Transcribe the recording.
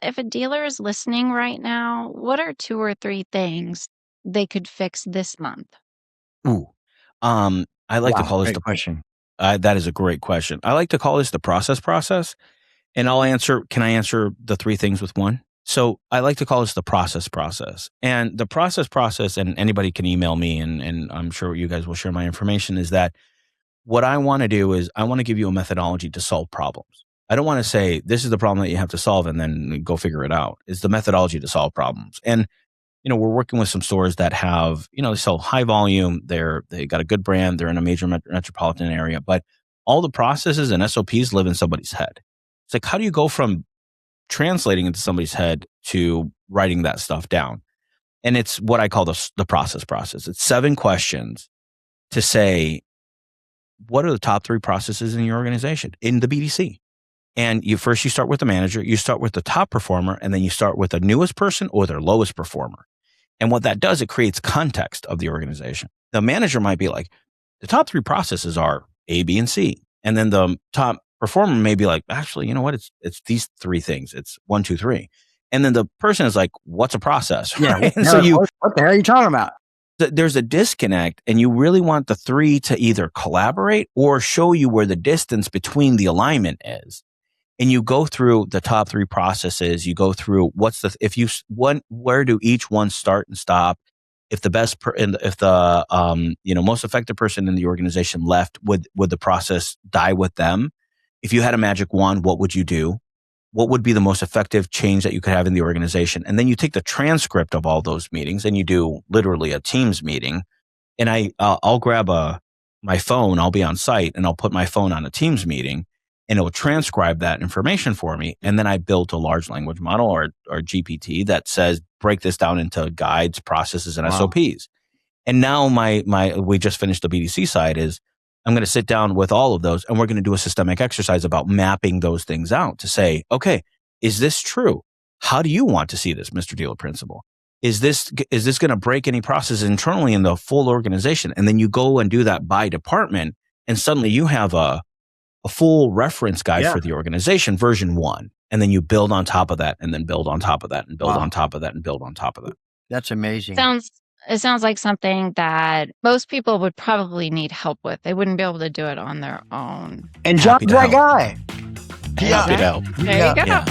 If a dealer is listening right now, what are 2 or 3 things they could fix this month? Ooh. I like to Wow, call this great question. that is a great question. I like to call this the process, and can I answer the 3 things with one? So I like to call this the process. And the process, and anybody can email me and I'm sure you guys will share my information, is that what I want to do is I want to give you a methodology to solve problems. I don't want to say this is the problem that you have to solve and then go figure it out. It's the methodology to solve problems. And we're working with some stores that have, they sell high volume. They got a good brand. They're in a major metropolitan area, but all the processes and SOPs live in somebody's head. It's like, how do you go from translating into somebody's head to writing that stuff down? And it's what I call the process. It's 7 questions to say, what are the top 3 processes in your organization in the BDC? And you start with the manager, you start with the top performer, and then you start with the newest person or their lowest performer. And what that does, it creates context of the organization. The manager might be like, the top 3 processes are A, B, and C. And then the top performer may be like, actually, you know what? It's these 3 things. It's 1, 2, 3. And then the person is like, what's a process? Yeah. Right? And so what the hell are you talking about? There's a disconnect, and you really want the 3 to either collaborate or show you where the distance between the alignment is. And you go through the top 3 processes. You go through where do each one start and stop? If the most effective person in the organization left, would the process die with them? If you had a magic wand, what would you do? What would be the most effective change that you could have in the organization? And then you take the transcript of all those meetings and you do literally a Teams meeting. And I'll grab my phone. I'll be on site and I'll put my phone on a Teams meeting, and it will transcribe that information for me. And then I built a large language model or GPT that says, break this down into guides, processes, and SOPs. And now we just finished the BDC side is I'm going to sit down with all of those, and we're going to do a systemic exercise about mapping those things out to say, okay, is this true? How do you want to see this, Mr. Dealer Principal? Is this going to break any processes internally in the full organization? And then you go and do that by department, and suddenly you have a full reference guide for the organization, version 1. And then you build on top of that, and then build on top of that, and build on top of that, and build on top of that. That's amazing. It sounds like something that most people would probably need help with. They wouldn't be able to do it on their own. And John's that guy. Happy to help. There you go. Yeah.